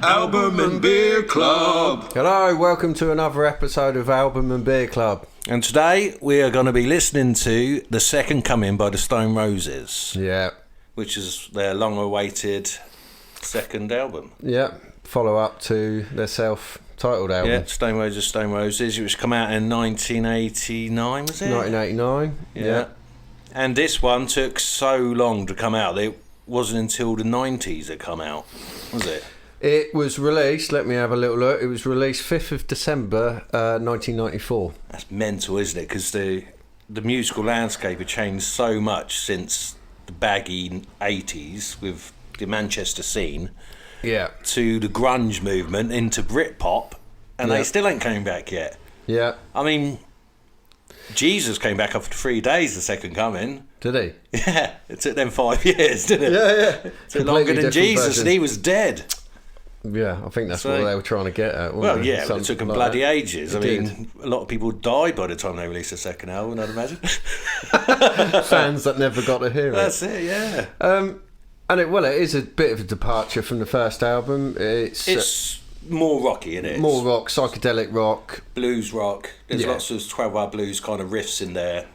Album and Beer Club. Hello, welcome to another episode of Album and Beer Club. And today we are going to be listening to The Second Coming by the Stone Roses. Yeah. Which is their long-awaited second album. Yeah, follow up to their self-titled album. Yeah, Stone Roses, which come out in 1989, was it? 1989, yeah. And this one took so long to come out. It wasn't until the 90s it come out, was it? It was released, let me have a little look, it was released 5th of December 1994. That's mental, isn't it? Because the musical landscape had changed so much since the baggy 80s with the Manchester scene to the grunge movement into Britpop, and they still ain't coming back yet. Yeah. I mean, Jesus came back after 3 days, the second coming. Did he? Yeah, it took them 5 years, didn't it? Yeah. It took longer than Jesus, version. And he was dead. Yeah, I think that's what they were trying to get at. Well, yeah, it took them bloody ages. I mean, a lot of people died by the time they released the second album, I'd imagine. Fans that never got to hear it. That's it, yeah. And it is a bit of a departure from the first album. It's more rocky, isn't it? More rock, psychedelic rock. Blues rock. There's lots of 12-hour blues kind of riffs in there.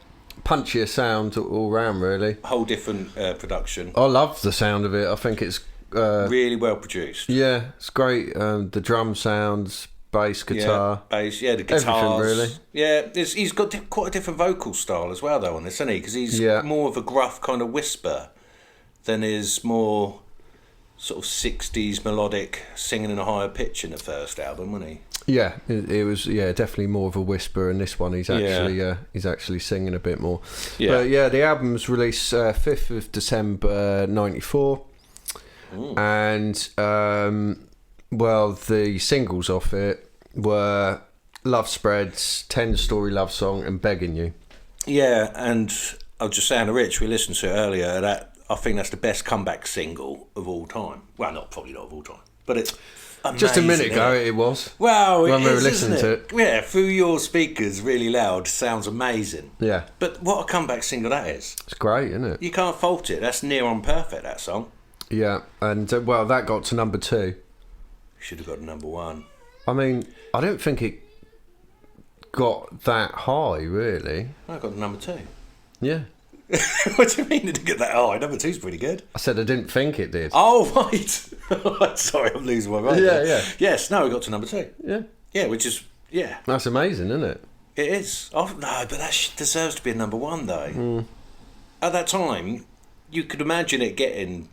Punchier sound all round, really. Whole different production. I love the sound of it. I think it's... really well produced. Yeah, it's great. The drum sounds, bass, guitar. Yeah, bass, the guitars. Everything, really. Yeah, he's got quite a different vocal style as well, though, on this, isn't he? Because he's more of a gruff kind of whisper than is more sort of 60s melodic singing in a higher pitch in the first album, wasn't he? Yeah, it was definitely more of a whisper, and this one he's actually singing a bit more. Yeah. But the album was released 5th of December 94. And the singles off it were Love Spreads, 10-Story Love Song, and Begging You. Yeah, and I was just saying to Rich, we listened to it earlier, that I think that's the best comeback single of all time. Well, probably not of all time, but it's amazing. Just a minute ago it was. Well, when we were listening to it. Yeah, through your speakers really loud, sounds amazing. Yeah. But what a comeback single that is. It's great, isn't it? You can't fault it. That's near on perfect, that song. Yeah, and that got to number 2. Should have got to number 1. I mean, I don't think it got that high, really. I got to number 2. Yeah. What do you mean it didn't get that high? Number 2's pretty good. I said I didn't think it did. Oh, right. Sorry, I'm losing my mind. Yeah. Yes, no, we got to number 2. Yeah. Yeah, which is, That's amazing, isn't it? It is. Oh, no, but that deserves to be a number 1, though. At that time, you could imagine it getting...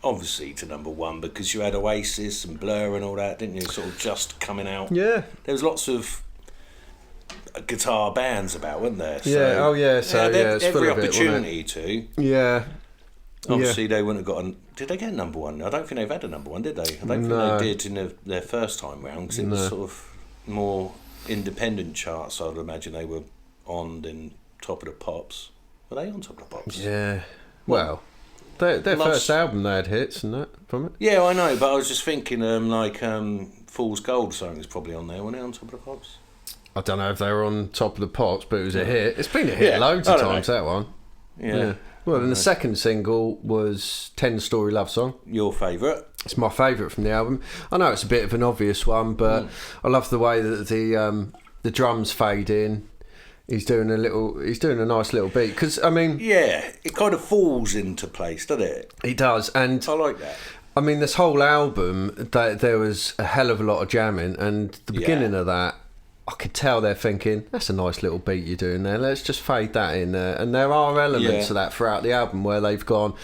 obviously to number 1 because you had Oasis and Blur and all that, didn't you? Sort of just coming out. Yeah. There was lots of guitar bands about, weren't there? So, it's every opportunity to. Yeah. Obviously, they wouldn't have got. Did they get number 1? I don't think they've had a number 1, did they? I don't think they did in their first time round because it was sort of more independent charts. I'd imagine they were on than Top of the Pops. Were they on Top of the Pops? Yeah. Well. Their first album, they had hits and that from it. Yeah, I know, but I was just thinking, Fool's Gold song is probably on there, wasn't it, on Top of the Pops? I don't know if they were on Top of the Pops, but it was a hit. It's been a hit loads of times, that one. Yeah. Well, and the second single was 10-Story Love Song. Your favourite? It's my favourite from the album. I know it's a bit of an obvious one, but I love the way that the drums fade in. He's doing a nice little beat because it kind of falls into place, doesn't it? He does, and I like that. I mean, this whole album, there was a hell of a lot of jamming, and the beginning of that, I could tell they're thinking, that's a nice little beat you're doing there. Let's just fade that in there, and there are elements of that throughout the album where they've gone,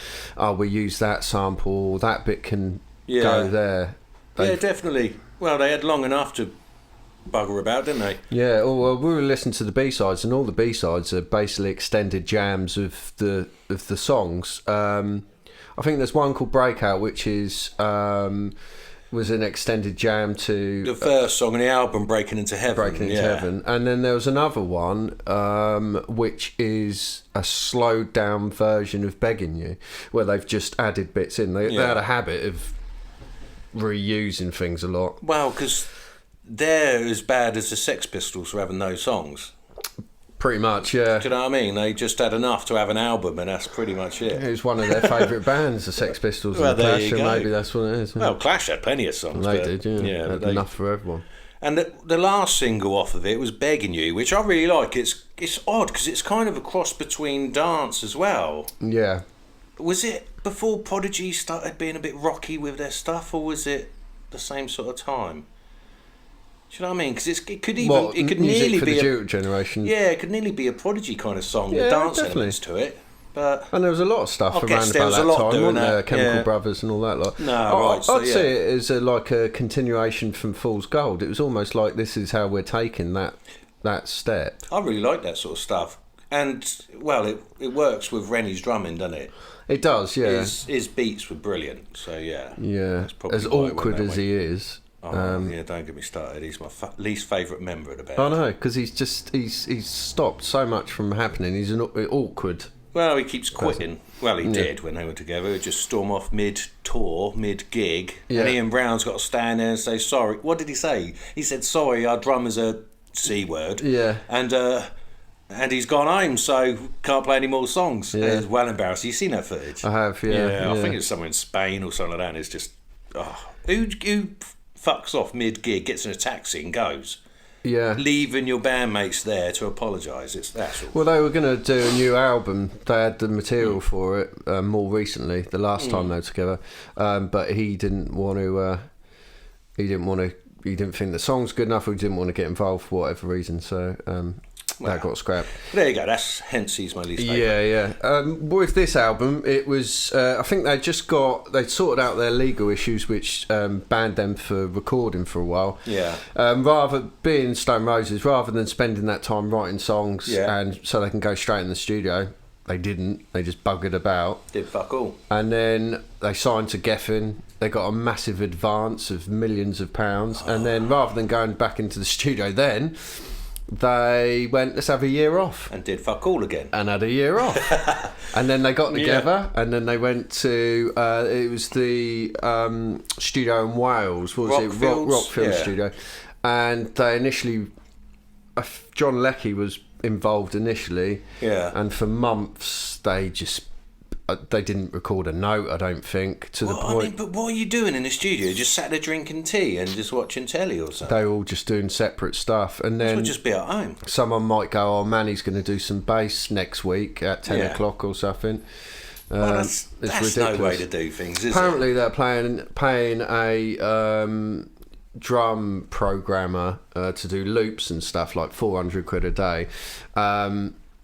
we use that sample, that bit can go there. Yeah, definitely. Well, they had long enough to bugger about, didn't they? Yeah, well, we were listening to the B-sides, and all the B-sides are basically extended jams of the songs. I think there's one called Breakout, which is was an extended jam to the first song on the album, Breaking Into Heaven. And then there was another one which is a slowed down version of Begging You, where they've just added bits in. They had a habit of reusing things a lot. Well, because they're as bad as the Sex Pistols for having those songs. Pretty much, yeah. Do you know what I mean? They just had enough to have an album, and that's pretty much it. It was one of their favourite bands, the Sex Pistols and the Clash, and maybe that's what it is. Yeah. Well, Clash had plenty of songs. They did, yeah. Had enough for everyone. And the last single off of it was Begging You, which I really like. It's odd, because it's kind of a cross between dance as well. Yeah. Was it before Prodigy started being a bit rocky with their stuff, or was it the same sort of time? Do you know what I mean? Because it could nearly for be the Duke generation. Yeah, it could nearly be a Prodigy kind of song with dance elements to it. But and there was a lot of stuff around about that time, wasn't there? Chemical Brothers and all that lot. I'd say it is like a continuation from Fool's Gold. It was almost like this is how we're taking that step. I really like that sort of stuff. And, well, it works with Rennie's drumming, doesn't it? It does, yeah. His beats were brilliant, so yeah. Yeah, as awkward as he is. Don't get me started. He's my least favourite member of the band. I know, because he's stopped so much from happening. He's awkward. Well, he keeps quitting. Well, he did when they were together. He'd just storm off mid-tour, mid-gig. Yeah. And Ian Brown's got to stand there and say, sorry. What did he say? He said, sorry, our drummer's a C word. Yeah. And he's gone home, so can't play any more songs. Yeah. It's well embarrassing. You've seen that footage? I have, yeah. I think it's somewhere in Spain or something like that. And it's just, who fucks off mid-gig, gets in a taxi and goes? Yeah. Leaving your bandmates there to apologise. Well, they were going to do a new album. They had the material for it more recently, the last time they were together. But he didn't want to... He didn't think the song's good enough, or he didn't want to get involved for whatever reason, so... that got scrapped. There you go. Hence he's my least favourite. Yeah. With this album, it was. I think they'd sorted out their legal issues, which banned them for recording for a while. Yeah. Rather being Stone Roses, rather than spending that time writing songs, and so they can go straight in the studio, they didn't. They just buggered about. Did fuck all. And then they signed to Geffen. They got a massive advance of millions of pounds, and then rather than going back into the studio, they went, let's have a year off. And did fuck all again. And had a year off. And then they got together, and then they went to, it was the studio in Wales, what was it? Rockfield studio. And they initially, John Leckie was involved initially. Yeah. And for months, they didn't record a note, I don't think, to the point... I mean, but what are you doing in the studio? Just sat there drinking tea and just watching telly or something? They were all just doing separate stuff. And then... This would just be at home. Someone might go, oh, Manny's going to do some bass next week at 10 o'clock or something. Well, that's no way to do things, is Apparently they're paying a drum programmer to do loops and stuff, like 400 quid a day.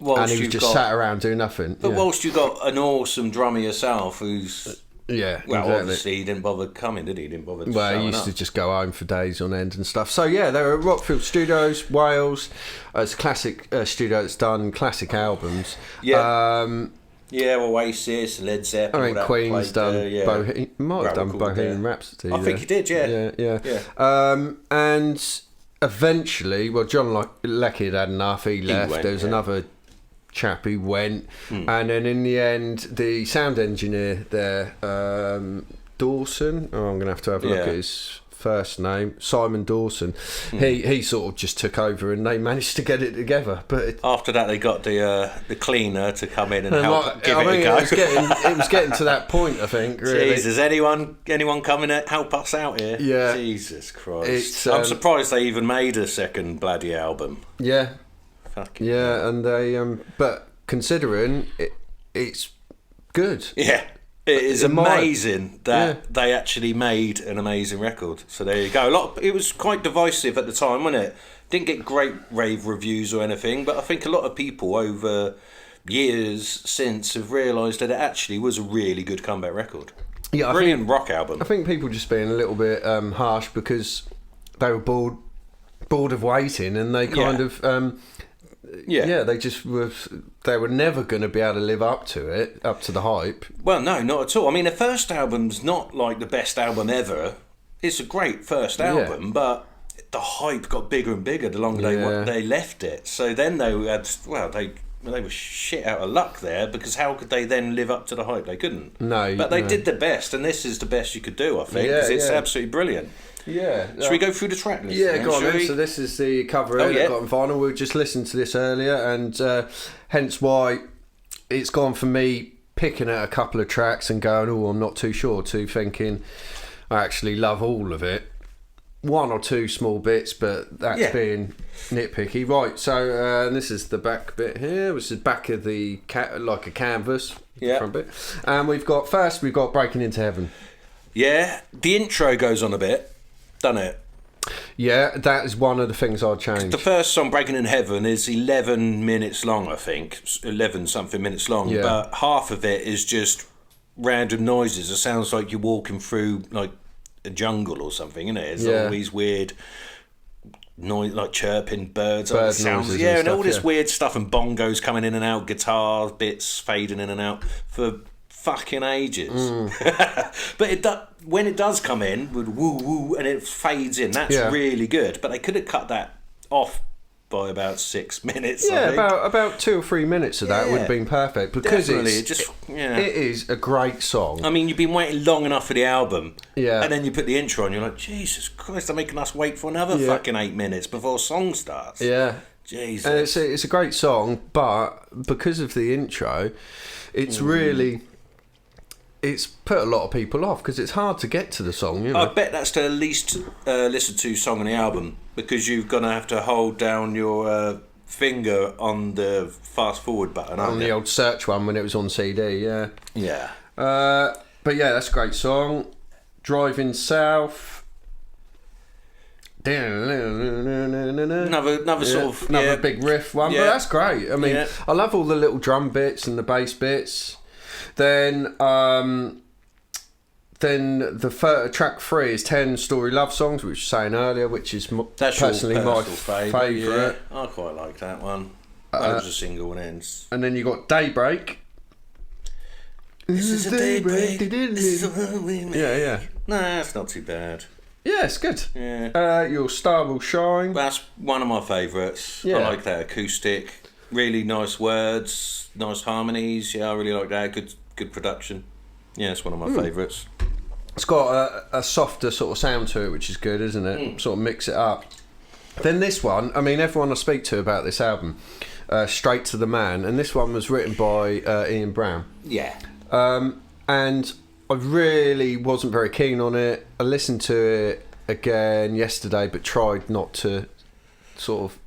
And he was just sat around doing nothing. But whilst you got an awesome drummer yourself who's... obviously he didn't bother coming, did he? He didn't bother he used to just go home for days on end and stuff. So, yeah, they were at Rockfield Studios, Wales. It's a classic studio that's done classic albums. Yeah. Oasis, Led Zeppelin. I mean, Queen's done... might have done Bohemian Rhapsody. I think he did, yeah. And eventually, John Leckie had enough. He left. There was another... chap who went, and then in the end the sound engineer there, Dawson, I'm gonna have to have a look at his first name, Simon Dawson. He sort of just took over, and they managed to get it together. But after that, they got the cleaner to come in and help give it a go. It was getting to that point, I think. Really. Jesus, anyone coming to help us out here? Yeah. Jesus Christ. I'm surprised they even made a second bloody album. Yeah. And they but considering it's good. Yeah, it is amazing that they actually made an amazing record. So there you go. It was quite divisive at the time, wasn't it? Didn't get great rave reviews or anything, but I think a lot of people over years since have realised that it actually was a really good comeback record. Yeah, brilliant rock album. I think people just being a little bit harsh because they were bored of waiting, and they kind of they just were. They were never going to be able to live up to the hype. Well, no, not at all. I mean, the first album's not like the best album ever. It's a great first album, but the hype got bigger and bigger the longer they left it. So then they they were shit out of luck there, because how could they then live up to the hype? They couldn't. No. But they did the best, and this is the best you could do, I think, because it's absolutely brilliant. Yeah. Should we go through the track list? Yeah, go on then. So this is the cover that got on vinyl. We just listened to this earlier, and hence why it's gone for me picking out a couple of tracks and going, I'm not too sure, to thinking I actually love all of it. One or two small bits, but that's being nitpicky. Right, so this is the back bit here, which is back of the like a canvas, front bit. And we've got Breaking Into Heaven. Yeah, the intro goes on a bit, doesn't it? Yeah, that is one of the things I'd change. The first song, Breaking in Heaven, is 11 minutes long, I think. 11 something minutes long. Yeah. But half of it is just random noises. It sounds like you're walking through like a jungle or something, isn't it? It's all these weird noise, like chirping birds. Bird sounds, noises and stuff, all this weird stuff, and bongos coming in and out, guitar bits fading in and out for fucking ages. But when it does come in with woo woo and it fades in, that's really good. But they could have cut that off by about 6 minutes. About 2 or 3 minutes of that would have been perfect, because it is a great song. I mean, you've been waiting long enough for the album, and then you put the intro on, you're like, Jesus Christ, they're making us wait for another fucking 8 minutes before a song starts. Jesus. And it's a great song, but because of the intro, it's really... It's put a lot of people off, because it's hard to get to the song, you know. I bet that's the least listened to song on the album, because you're going to have to hold down your finger on the fast forward button, on the old search one when it was on CD, Yeah. But yeah, that's a great song. Driving South. Another sort of... Another big riff one, but that's great. I mean, I love all the little drum bits and the bass bits. Then track 3 is 10 Story Love Songs, which we were saying earlier, which is personally my favourite. Yeah, I quite like that one. That was a single and ends. And then you got Daybreak. This is a daybreak. This is what we make. Yeah. Nah, it's not too bad. Yeah, it's good. Yeah. Your Star Will Shine. That's one of my favourites. I like that acoustic. Really nice words, nice harmonies. Yeah, I really like that. Good production. Yeah, it's one of my favourites. It's got a softer sort of sound to it, which is good, isn't it? Sort of mix it up. Then this one, I mean, everyone I speak to about this album, Straight to the Man, and this one was written by Ian Brown. Yeah. And I really wasn't very keen on it. I listened to it again yesterday, but tried not to sort of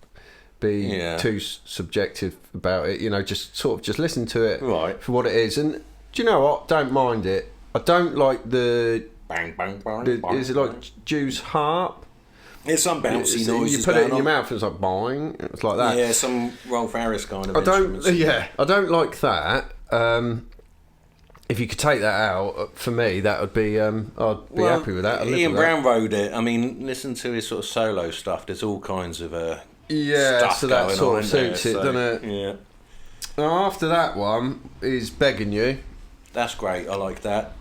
be too subjective about it. You know, just listen to it for what it is. And do you know what? Don't mind it. I don't like the bang bang bang. Is it like Jew's harp? It's some bouncy noises. You put it in your mouth and it's like boing. It's like that. Yeah, some Rolf Harris kind of. I don't like that. If you could take that out, for me, that would be. I'd be happy with that. Ian Brown wrote it. I mean, listen to his sort of solo stuff. There's all kinds of stuff so that sort of suits it, doesn't it? Yeah. Now, after that one is Begging You. That's great. I like that.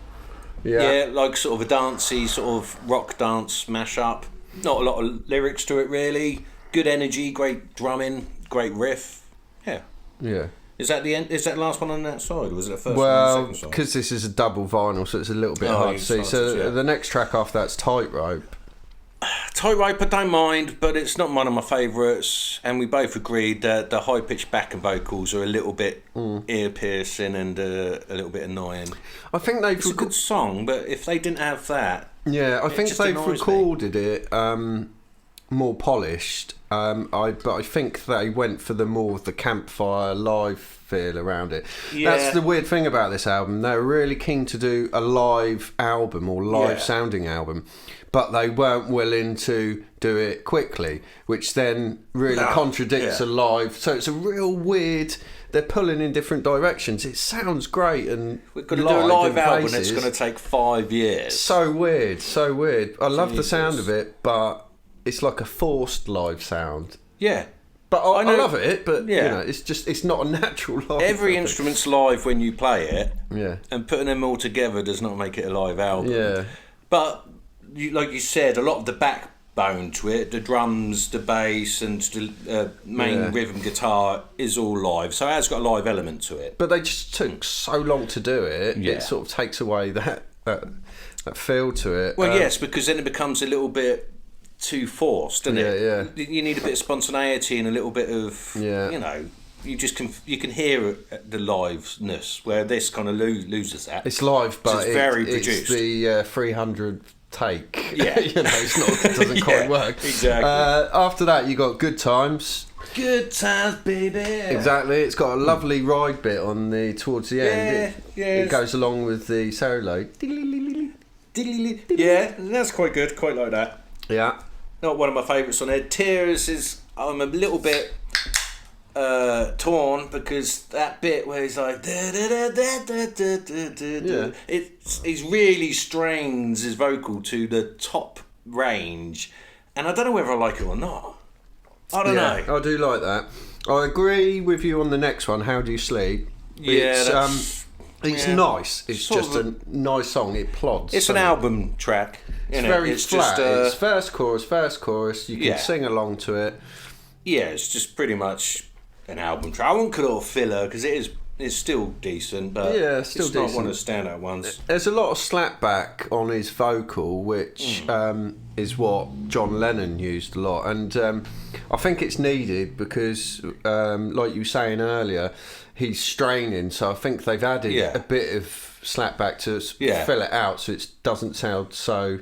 Yeah, like sort of a dancey, sort of rock dance mashup. Not a lot of lyrics to it, really. Good energy, great drumming, great riff. Yeah. Is that the end? Is that the last one on that side, or was it the first one on the second side? Because this is a double vinyl, so it's a little bit hard to see. So the next track after that's Tightrope. Tightrope I don't mind, but it's not one of my favourites, and we both agreed that the high-pitched backing vocals are a little bit ear-piercing and a little bit annoying. I think it's a good song, but if they didn't have that... Yeah, I think they've recorded it more polished, but I think they went for the campfire live feel around it. That's the weird thing about this album. They're really keen to do a live album or live-sounding album, but they weren't willing to do it quickly, which then really contradicts a live. So it's a real weird... They're pulling in different directions. It sounds great, and we're going to do a live album that's going to take 5 years. So weird. I love the sound of it, but it's like a forced live sound. Yeah. But I love it, but you know, it's not a natural live. Every instrument's live when you play it. Yeah. And putting them all together does not make it a live album. Yeah. But like you said, a lot of the bone to it. The drums, the bass, and the main rhythm guitar is all live, so it has got a live element to it. But they just took so long to do it. Yeah. It sort of takes away that feel to it. Well, yes, because then it becomes a little bit too forced, doesn't it? Yeah. You need a bit of spontaneity and a little bit of, you know, you can hear the liveness, where this kind of loses that. It's live, but it's very produced. It's the 300 take. Yeah, you know, it doesn't quite work. Exactly. After that, you got Good Times. Good times, baby. Exactly. It's got a lovely ride bit on towards the end. It goes along with the solo. Yeah, that's quite good. Quite like that. Yeah. Not one of my favourites on there. Tears is, I'm a little bit torn, because that bit where he's like he really strains his vocal to the top range, and I don't know whether I like it or not. I don't know. I do like that. I agree with you on the next one, How Do You Sleep? Yeah, it's nice. It's just a nice song. It plods. It's an album track. It's very flat. It's verse, chorus. You can sing along to it. Yeah, it's just pretty much an album track. I wouldn't call it a filler, because it's still decent, but it's not one of the standout ones. There's a lot of slapback on his vocal, which is what John Lennon used a lot, and I think it's needed because, like you were saying earlier, he's straining, so I think they've added a bit of slapback to fill it out, so it doesn't sound so.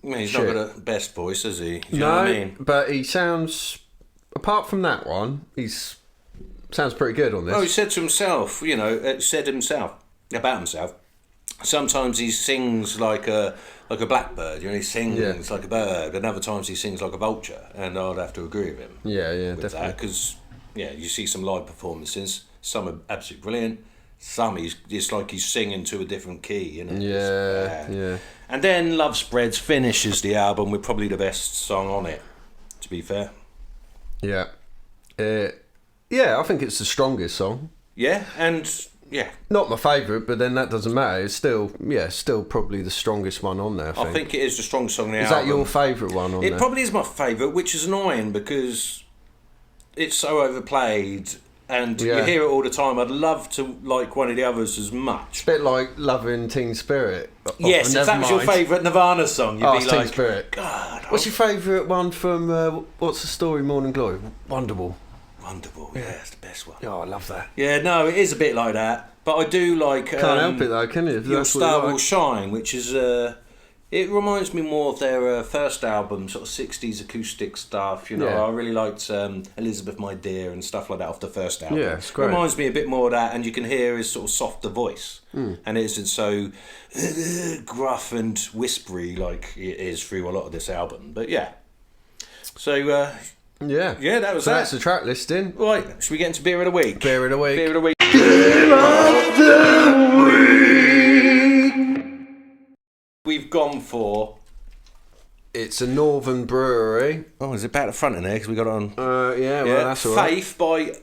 He's not got a best voice, has he? You know what I mean? But he sounds. Apart from that one, sounds pretty good on this. Oh, he said to himself, about himself. Sometimes he sings like a blackbird, you know, he sings like a bird, and other times he sings like a vulture, and I'd have to agree with him. Yeah, definitely. Because, you see some live performances, some are absolutely brilliant, some it's like he's singing to a different key, you know. Yeah. And then Love Spreads finishes the album with probably the best song on it, to be fair. Yeah. I think it's the strongest song. Yeah, and not my favourite, but then that doesn't matter. It's still probably the strongest one on there. I think it is the strongest song on the album. Is that your favourite one on there? It probably is my favourite, which is annoying because it's so overplayed and you hear it all the time. I'd love to like one of the others as much. It's a bit like Loving Teen Spirit. Yes, if that was your favourite Nirvana song, you'd be like, Teen Spirit. God. What's your favourite one from What's the Story, Morning Glory? Wonderwall. That's the best one. Oh, I love that. Yeah, no, it is a bit like that, but I do like. Can't help it though, can you? Your Star Will Shine, which is it reminds me more of their first album, sort of 60s acoustic stuff. You know, I really liked Elizabeth, My Dear, and stuff like that off the first album. Yeah, it's great. It reminds me a bit more of that, and you can hear his sort of softer voice, and it isn't so gruff and whispery like it is through a lot of this album. But so. That was that. That's the track listing. Right, should we get into Beer of the Week? Beer of the Week. Beer of the Week. Beer of the Week. We've gone for... It's a Northern brewery. Oh, is it back at the front in there? Because we got it on... well, that's all right. Faith by...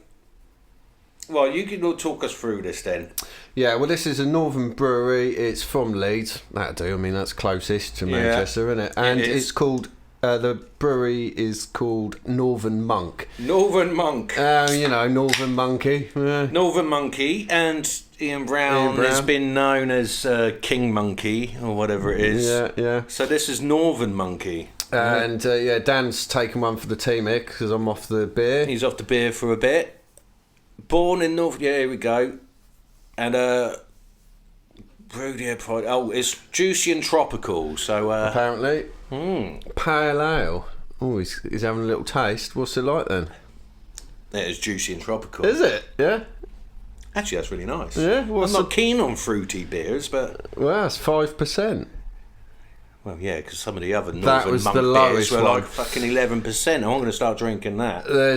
Well, you can talk us through this then. Yeah, well, this is a Northern brewery. It's from Leeds. That'll do. I mean, that's closest to Manchester, isn't it? And it's called... the brewery is called Northern Monk. Northern Monk. Northern Monkey. Yeah. Northern Monkey, and Ian Brown has been known as King Monkey, or whatever it is. Yeah. So this is Northern Monkey. And, Dan's taken one for the team here, because I'm off the beer. He's off the beer for a bit. Born in North... Yeah, here we go. And, brewed here... Oh, it's juicy and tropical, so... Apparently... Pale ale. Oh, he's having a little taste. What's it like then? It is juicy and tropical. Is it? Yeah. Actually, that's really nice. Yeah. I'm not keen on fruity beers, but that's 5%. Well, yeah, because some of the other Northern Monk beers were like fucking 11%. I'm going to start drinking that. There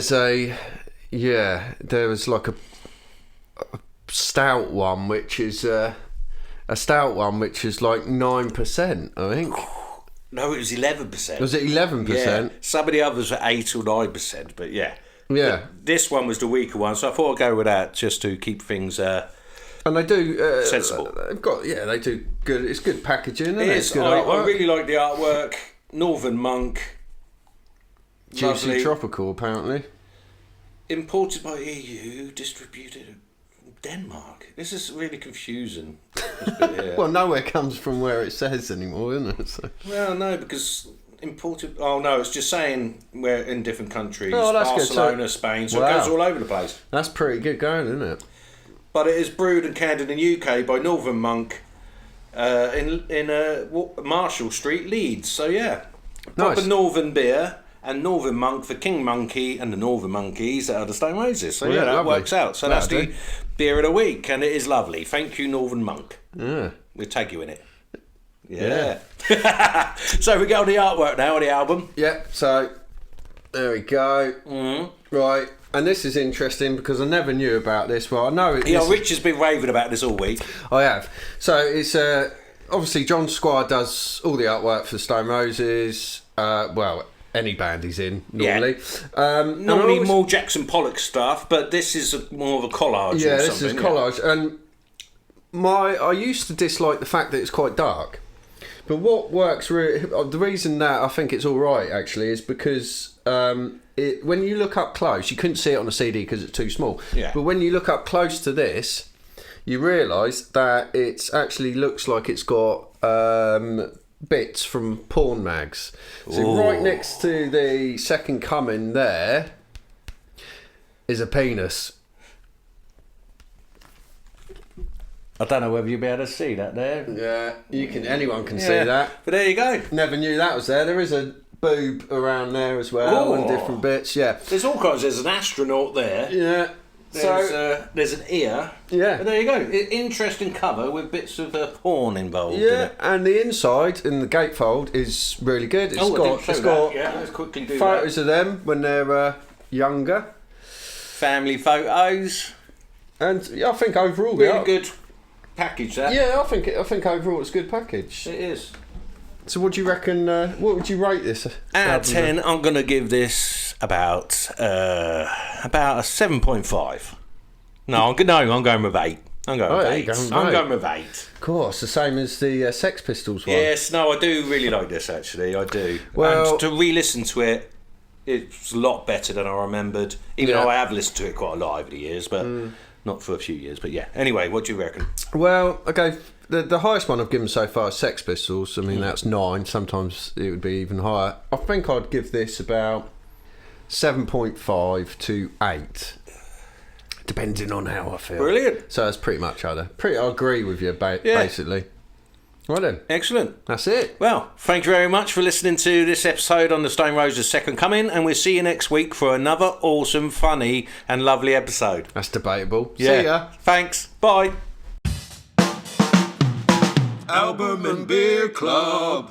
was like a stout one, which is like 9%, I think. No, it was 11%. Was it 11%? Yeah. Some of the others were 8 or 9%, but yeah. This one was the weaker one, so I thought I'd go with that just to keep things and they do sensible. They've got they do good. It's good packaging. Isn't it is. I really like the artwork. Northern Monk. Juicy Lovely. tropical, apparently. Imported by EU, distributed in Denmark. This is really confusing. This bit here. Well, nowhere comes from where it says anymore, isn't it? So. Well, no, because imported... Oh, no, it's just saying we're in different countries. Oh, that's Barcelona, good. Spain, so Wow. it goes all over the place. That's pretty good going, isn't it? But it is brewed and canned in the UK by Northern Monk in Marshall Street, Leeds. So, yeah. Proper Nice. Northern beer and Northern Monk, the King Monkey and the Northern Monkeys that are the Stone Roses. So, Well, yeah, that lovely. works out. So, that's the beer of the week, and it is lovely. Thank you, Northern Monk. Yeah. We'll tag you in it. Yeah. So, we go on the artwork now, on the album. Yeah, so there we go. Mm-hmm. Right, and this is interesting because I never knew about this. Well, I know it. Yeah, Rich has been raving about this all week. I have. So it's obviously John Squire does all the artwork for Stone Roses. Well, any band he's in normally. Normally more Jackson Pollock stuff, but this is more of a collage. Yeah, or this is something, collage, and I used to dislike the fact that it's quite dark. But what works really, the reason that I think it's all right actually is because when you look up close, you couldn't see it on a CD because it's too small. Yeah. But when you look up close to this, you realise that it actually looks like it's got bits from porn mags. So Ooh. right next to the Second Coming there is a penis. I don't know whether you'll be able to see that there. Yeah, anyone can see that. But there you go. Never knew that was there. There is a boob around there as well, and different bits. Yeah, There's all kinds. There's an astronaut there. yeah. There's an ear. Yeah. But there you go. Interesting cover with bits of porn involved. In Yeah, it. and the inside in the gatefold is really good. It's got Yeah, let's quickly do photos of them when they're younger, family photos. and yeah, I think overall Really good package. That. Yeah, I think overall it's a good package. It is. So, what do you reckon? What would you rate this? Out of 10, I'm going to give this about a 7.5. No, I'm going with 8. I'm going with 8. Of course, the same as the Sex Pistols one. Yes, no, I do really like this actually. I do. Well- and to re-listen to it, it's a lot better than I remembered. Even though I have listened to it quite a lot over the years, but not for a few years. But yeah. Anyway, what do you reckon? Well, okay. The highest one I've given so far is Sex Pistols. I mean, that's 9. Sometimes it would be even higher. I think I'd give this about 7.5 to 8, depending on how I feel. Brilliant. So that's pretty much I agree with you, basically. Right then. Excellent. That's it. Well, thank you very much for listening to this episode on the Stone Roses Second Coming, and we'll see you next week for another awesome, funny, and lovely episode. That's debatable. Yeah. See ya. Thanks. Bye. Album and Beer Club.